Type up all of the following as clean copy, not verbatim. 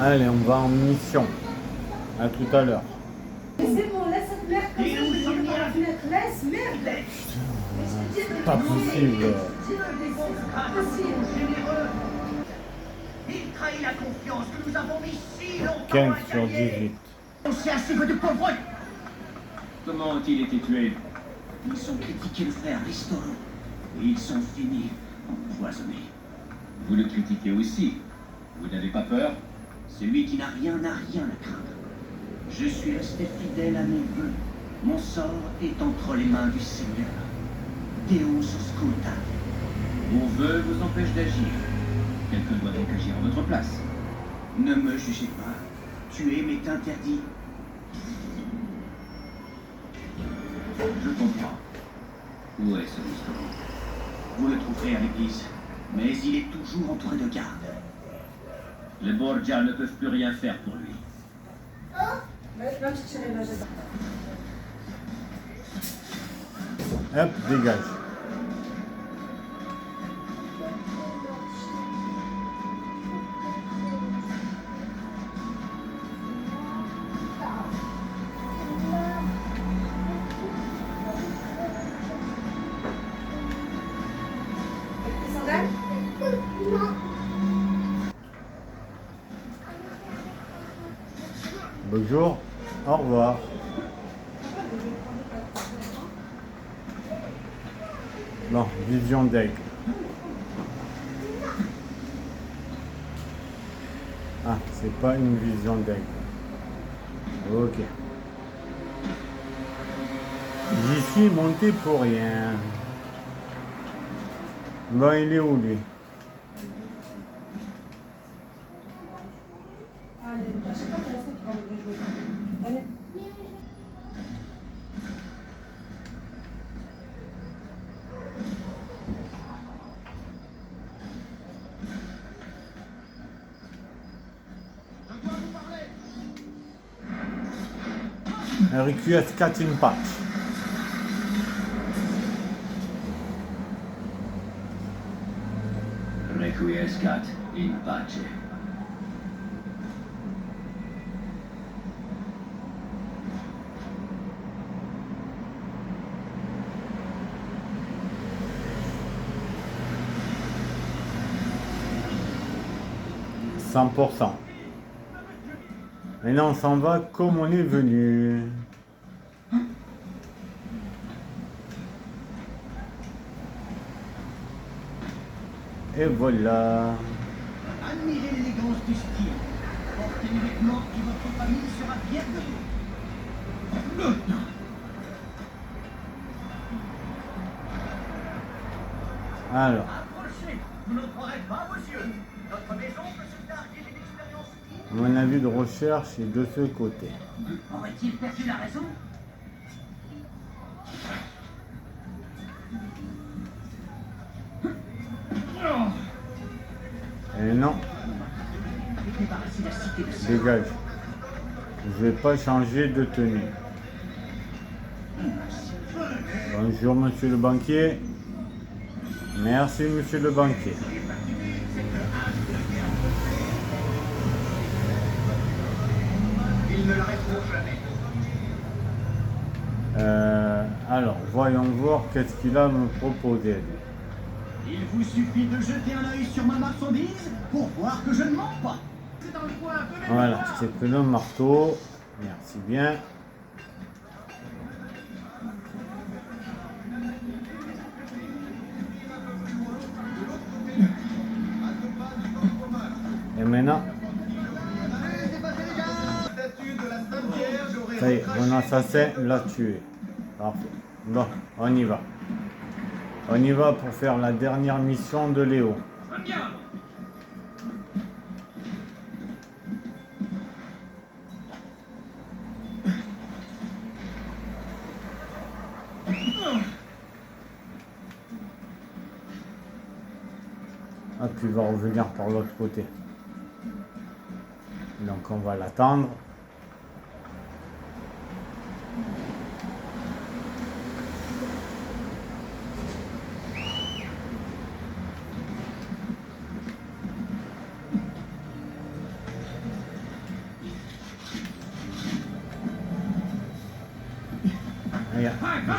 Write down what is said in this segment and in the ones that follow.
Allez, on va en mission. À tout à l'heure. C'est bon, laisse cette merde comme ça, je vais par la fenêtre. Laisse, merde. C'est pas possible. C'est pas possible. Il trahit la confiance que nous avons mis si longtemps 15 à sur gagner. 18. C'est un chiffre de pauvre. Comment ont-ils été tués? Ils ont critiqué le frère Ristoro. Et ils sont finis empoisonnés. Vous le critiquez aussi. Vous n'avez pas peur? Celui qui n'a rien à craindre. Je suis resté fidèle à mes vœux. Mon sort est entre les mains du Seigneur. Deus ausculta. Vos vœux vous empêchent d'agir. Quelqu'un doit donc agir à votre place. Ne me jugez pas. Tuer m'est interdit. Je comprends. Où est ce Ristoro? Vous le trouverez à l'église. Mais il est toujours entouré de gardes. Les Borgia ne peuvent plus rien faire pour lui. Hop, dégage. Tes sandales? Bonjour. Au revoir. Bon, vision d'aigle. Ah, c'est pas une vision d'aigle. Ok. J'y suis monté pour rien. Bon, il est où lui? Allez, je sais pas comment c'est qu'il va me jouer. Allez. RQS 4 in patch. Requiescat in pace. « 100%. Maintenant, on s'en va comme on est venu. Et voilà. Admirez l'élégance du style. Portez les vêtements et votre famille sera bienvenue. Alors, Approchez, vous n'entrerez pas, monsieur. Notre maison peut se targuer d'une expérience mon avis de recherche est de ce côté. Aurait-il perdu la raison? Et non, Débarrassez la cité de ça. dégage. Je vais pas changer de tenue. Bonjour, monsieur le banquier. Merci, monsieur le banquier. Ils ne l'arrêteront jamais. Alors, voyons voir qu'est-ce qu'il a à me proposer. Il vous suffit de jeter un œil sur ma marchandise pour voir que je ne mens pas. C'est dans le coin, venez me Voilà, voir. c'est que le marteau. Merci bien. Et maintenant, ça y est, mon assassin l'a tué. Parfait. Bon, on y va. On y va pour faire la dernière mission de Léo. Ah, puis il va revenir par l'autre côté. Donc on va l'attendre.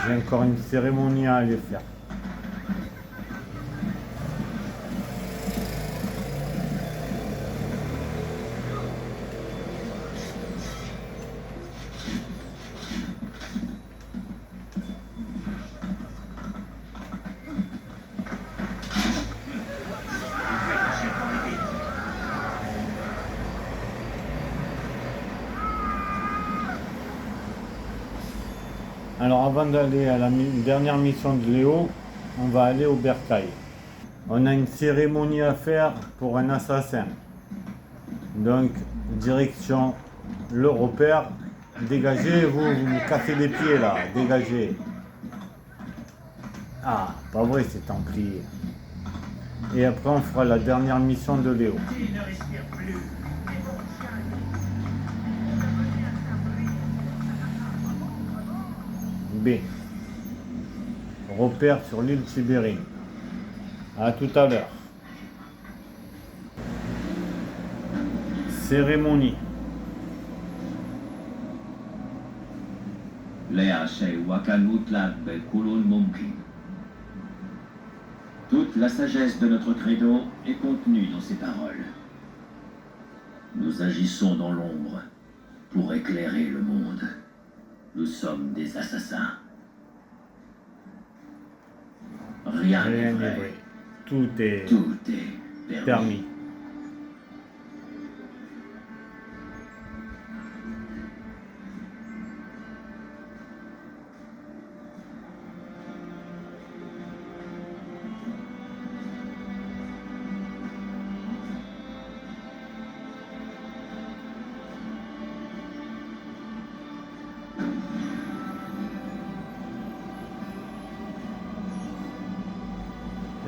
j'ai encore une cérémonie à aller faire. Alors avant d'aller à la dernière mission de Léo, on va aller au bercail. On a une cérémonie à faire pour un assassin. Donc direction le repère. Dégagez, vous me cassez les pieds là, dégagez. Ah, pas vrai, c'est Templier. Et après on fera la dernière mission de Léo. Il ne respire plus. B. Repère sur l'île Tibérine. À tout à l'heure. Cérémonie. Toute la sagesse de notre credo est contenue dans ces paroles. Nous agissons dans l'ombre pour éclairer le monde. Nous sommes des assassins. Rien n'est Rien n'est vrai. vrai. Tout est Tout est permis.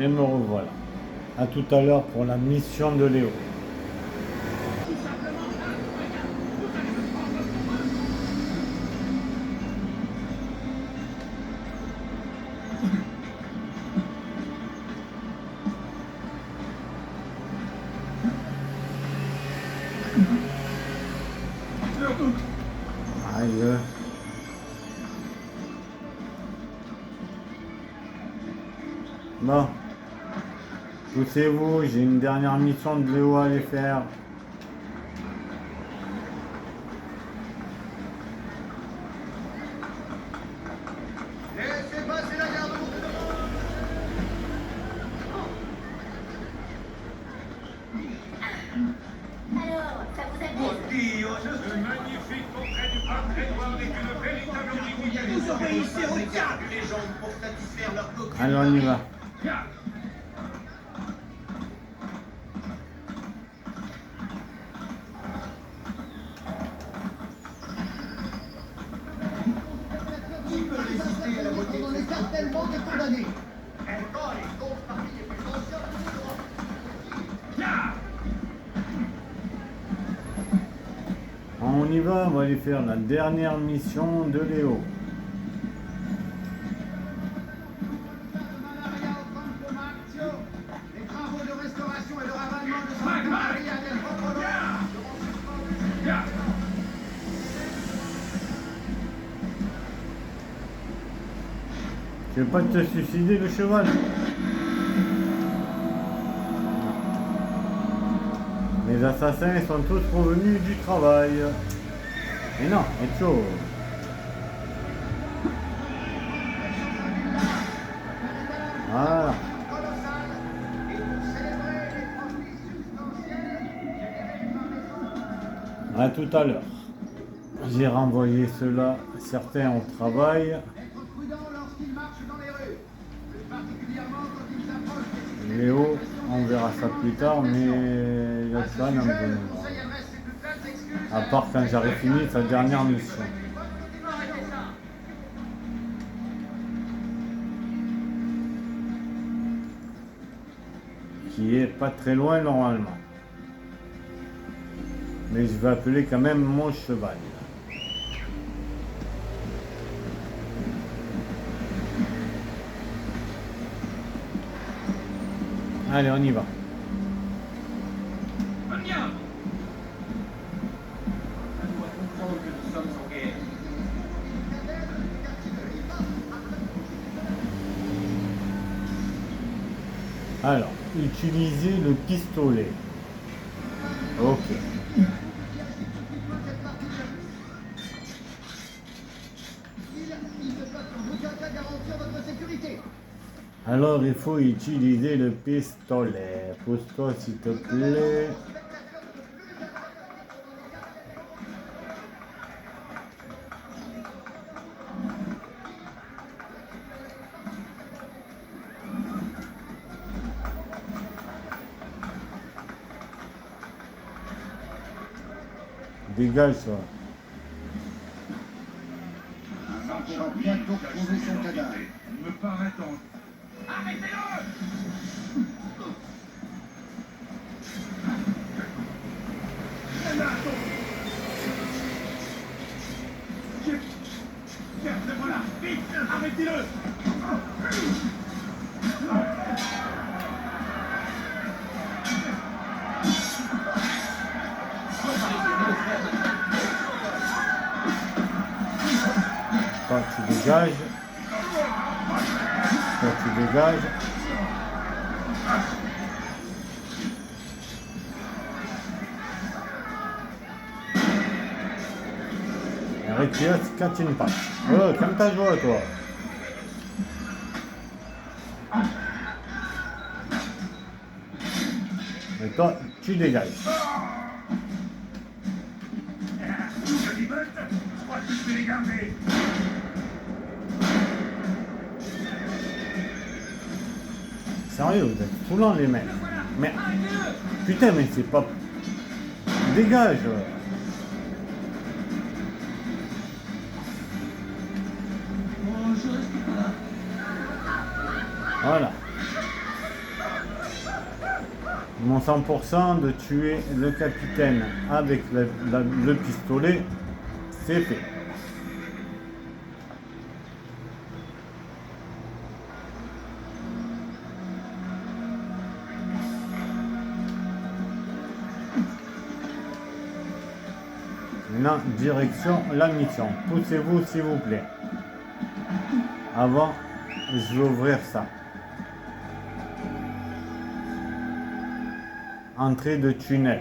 Et me revoilà. À tout à l'heure pour la mission de Léo. Aïe. Bon. Poussez-vous, j'ai une dernière mission de Léo à aller faire. Laissez passer la garde. Alors, ça vous apaise? Ce magnifique portrait du prince Edward est une véritable dignité. Vous obéissez au diable, les gens, pour satisfaire leur coquille. Allez, on y va. Qui peut résister à la beauté de ce corps? Tellement de condamnés. Elle va les comptes parmi les plus anciens de l'Europe. On y va, on va aller faire la dernière mission de Léo. Les travaux de restauration et de ravalement de Santa Maria del Popolo seront suspendus. Tu veux pas te suicider le cheval? Les assassins sont tous revenus du travail. Mais non, c'est chaud. Voilà. Colossal. Et pour célébrer les profits substantiels générés par les À tout à l'heure. J'ai renvoyé ceux-là, certains au travail. Être prudent lorsqu'ils marchent dans les rues. Plus particulièrement quand ils approchent des Léo, on verra ça plus tard, mais il y a ça dans le le bon. conseil adresse ses plus plates excuses À part quand j'aurai fini sa dernière mission. Qui est pas très loin normalement. Mais je vais appeler quand même mon cheval. Allez, on y va. Elle doit comprendre que nous sommes en guerre. Alors, utiliser le pistolet. Ok. Il ne peut en aucun cas garantir votre sécurité. Alors, il faut utiliser le pistolet. Pousse-toi, s'il te plaît. Dégage-toi. On pourra bientôt trouver son cadavre. Me paraît en... Arrêtez-le! Gardez-moi là! Vite! Arrêtez-le! Toi, tu dégages. Toi, tu dégages. Retire quand tu ne passes. Oh, comme ta joie, toi. Et toi, tu dégages. Je dis bête! Je crois que je vais les garder! Sérieux, vous êtes foulants, les mecs. Mais, putain, mais c'est pas... Dégage. Voilà. Mon 100% de tuer le capitaine avec le pistolet, c'est fait. Maintenant, direction la mission. Poussez-vous s'il vous plaît. Avant, je vais ouvrir ça. Entrée de tunnel.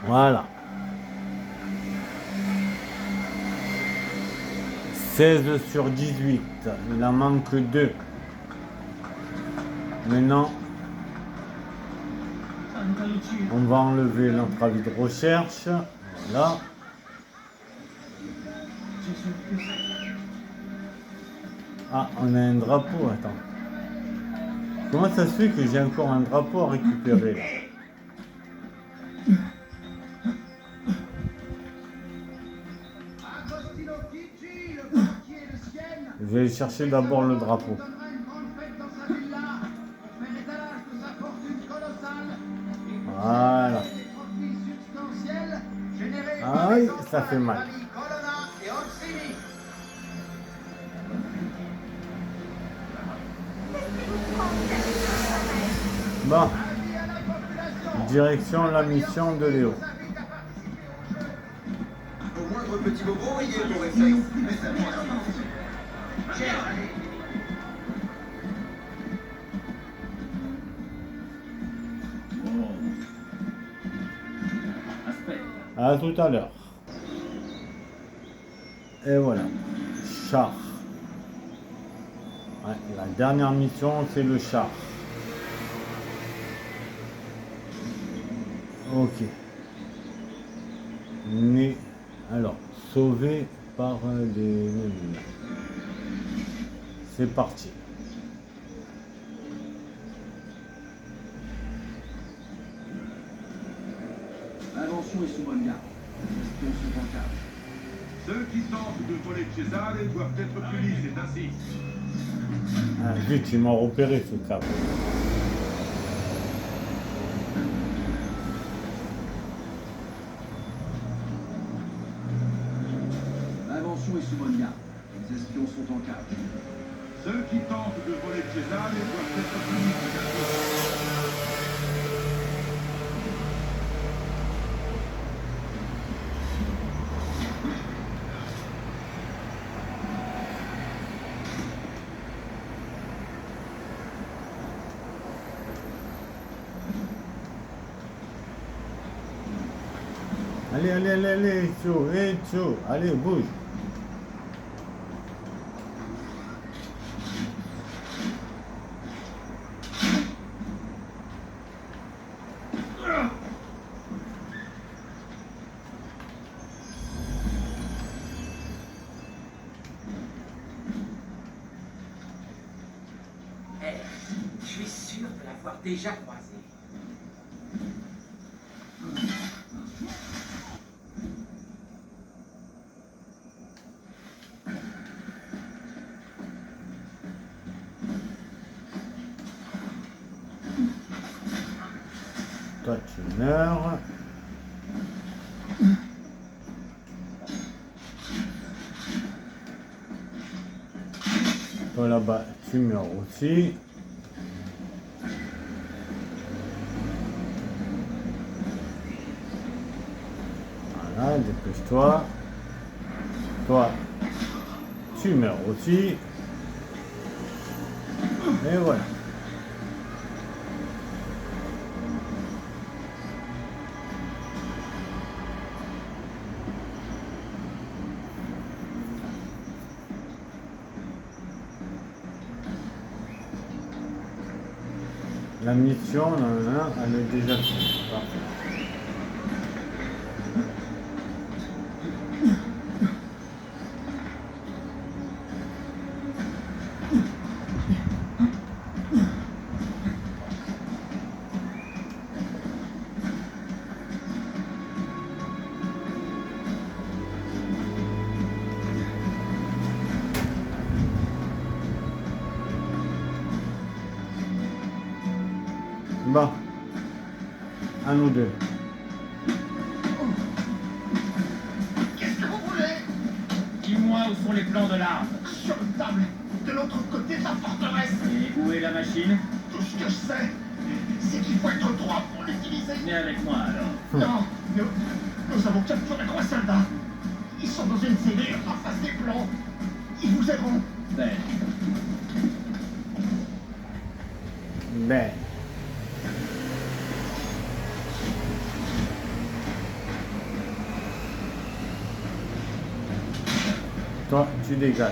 Voilà. 16 sur 18. Il en manque 2. Maintenant, on va enlever notre avis de recherche. Voilà. Ah, on a un drapeau, attends. Comment ça se fait que j'ai encore un drapeau à récupérer là? Agostino Chigi, le banquier de Sienne, Je vais chercher d'abord le drapeau. donnera une grande fête dans sa villa pour faire étalage de sa fortune colossale et pour Voilà. célébrer les profits substantiels générés Ah par oui, les ça emprunts fait des mal. familles Colonna et Orsini. Bon, Avis à la population. direction la mission de Léo. Au moindre petit bobo, il est au réflexe. Mais ça vient. Aspect. À tout à l'heure. Et voilà. Char. Ouais, la dernière mission, c'est le char. Ok. Mais, alors, sauvé par les... C'est parti. L'invention est sous bonne garde. Les espions sont en cage. Ceux qui tentent de voler Cesare doivent être punis, c'est ainsi. Ah, vite, il m'a repéré ce câble. L'invention est sous bonne garde. Les espions sont en cage. Ceux qui tentent de voler Cesare doivent être punis, c'est ainsi. Allez, allez, allez, allez, Ezio, allez, bouge. Je suis sûr de l'avoir déjà croisé. Toi, tu meurs. Toi, là-bas, tu meurs aussi. Voilà, dépêche-toi. Toi, tu meurs aussi. Et voilà. La mission, elle est déjà finie. Parfait. Bon, à nous deux. Qu'est-ce que vous voulez? Dis-moi où sont les plans de l'arme. Sur une table, de l'autre côté de la forteresse. Et où est la machine? Tout ce que je sais, c'est qu'il faut être droit pour l'utiliser. Viens avec moi alors. Non, nous avons capturé 3 soldats. Ils sont dans une cellule en face des plombs. Ils vous aideront. Ben, Ben. Toi, tu dégages.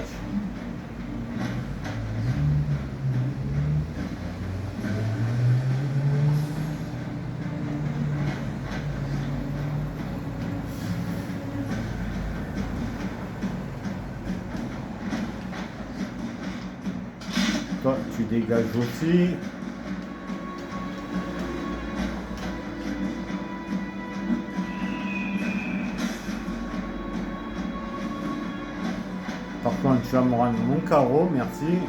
Toi, tu dégages aussi. Par contre, tu vas me rendre mon carreau, merci.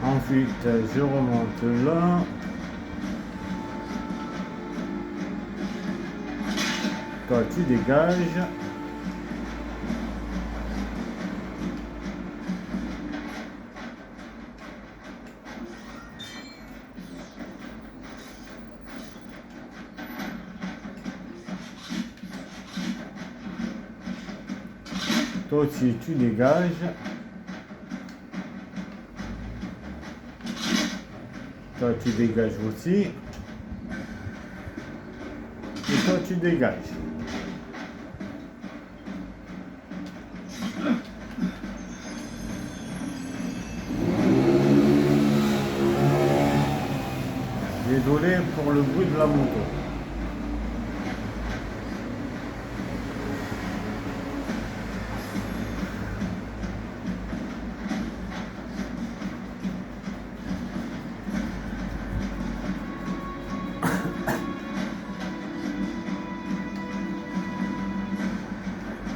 Ensuite, je remonte là. Toi, tu dégages. Toi aussi, tu dégages. Toi, tu dégages aussi. Et toi, tu dégages. Désolé pour le bruit de la moto.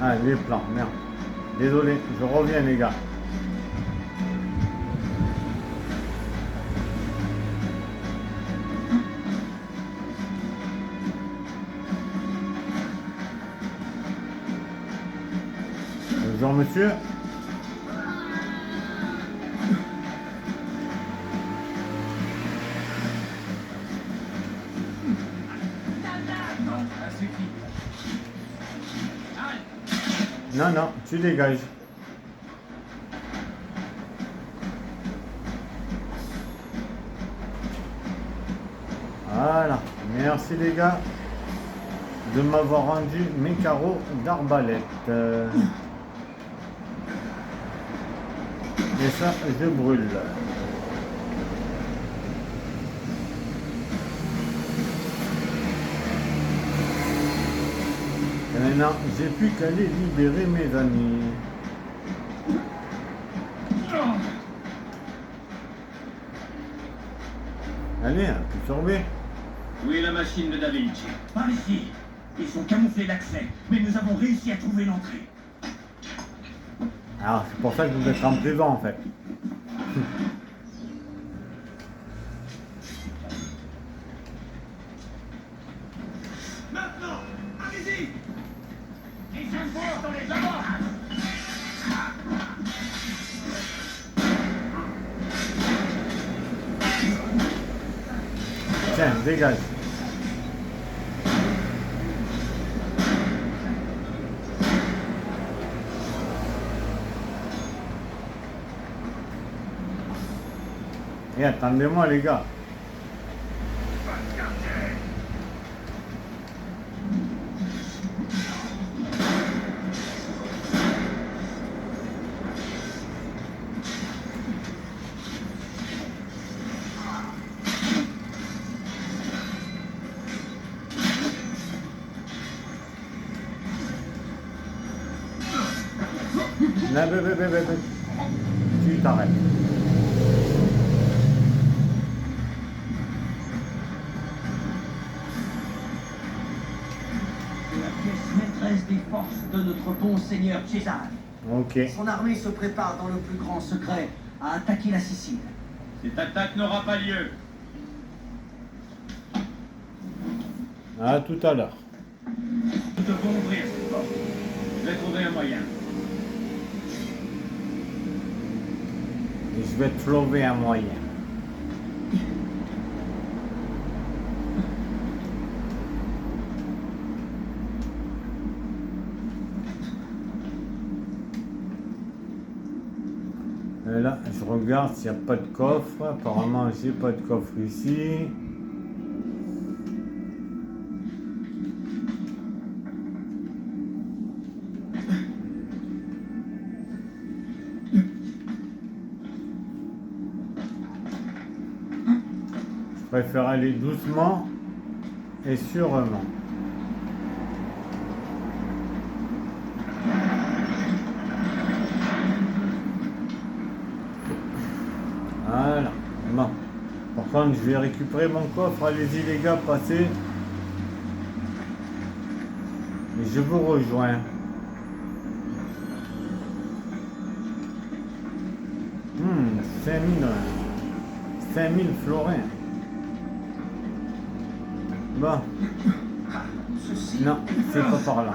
Ah, les plans, merde. Désolé, je reviens les gars. Bonjour monsieur. non, ça suffit. Arrête. Non, non, tu dégages. Voilà, merci les gars de m'avoir rendu mes carreaux d'arbalète. Et ça, je brûle. Et maintenant, j'ai plus qu'à les libérer, mes amis. Allez, un peu surveillé. Où est la machine de Da Vinci? Par ici. Ils ont camouflé l'accès, mais nous avons réussi à trouver l'entrée. Alors, c'est pour ça que vous êtes en prison, en fait. Maintenant, allez-y. Les infos dans les abords. Tiens, dégage. Et attendez-moi, les gars. Non, tu t'arrêtes. La pièce maîtresse des forces de notre bon seigneur César. Ok. Son armée se prépare dans le plus grand secret à attaquer la Sicile. Cette attaque n'aura pas lieu. À tout à l'heure. Nous devons ouvrir cette porte. Je vais trouver un moyen. Je vais trouver un moyen. Et là, je regarde s'il n'y a pas de coffre. Apparemment, j'ai pas de coffre ici. Je préfère aller doucement et sûrement. Voilà. Bon. Par contre, je vais récupérer mon coffre. Allez-y les gars, passez. Et je vous rejoins. 5000 florins. Bon. Ceci, Non, c'est pas par là.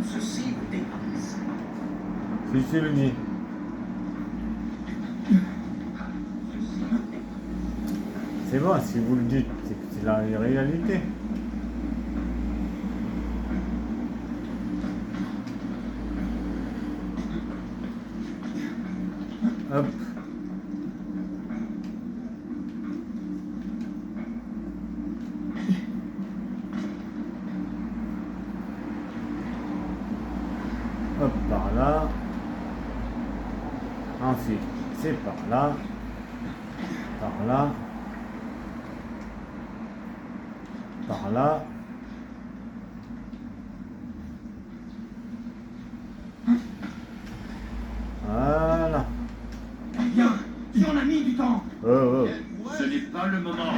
ceci vous dépasse. Si tu le dis. C'est bon, si vous le dites, c'est que c'est la réalité. Hop. Hop, par là. Ensuite, c'est par là. Par là. Par là. Voilà. Bien, si on a mis du temps. Oh. Ce n'est pas le moment.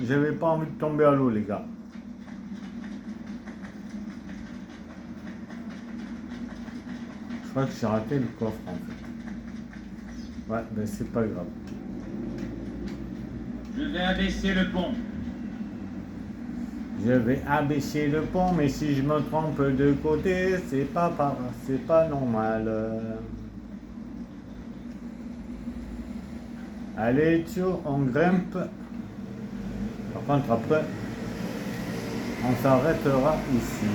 J'avais pas envie de tomber à l'eau, les gars. Je crois que j'ai raté le coffre, en fait. Ouais, ben c'est pas grave. Je vais abaisser le pont. Je vais abaisser le pont, mais si je me trompe de côté, c'est pas normal. Allez, Tio, on grimpe. Par contre, après, on s'arrêtera ici.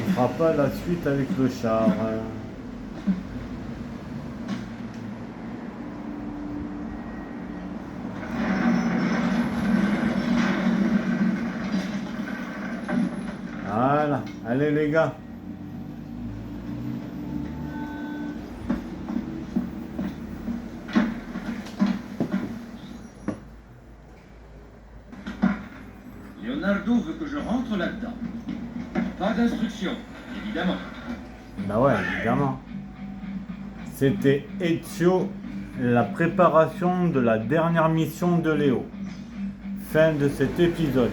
On fera pas la suite avec le char. Allez les gars. Leonardo veut que je rentre là-dedans. Pas d'instruction, évidemment. Bah ouais, évidemment. C'était Ezio, la préparation de la dernière mission de Léo. Fin de cet épisode.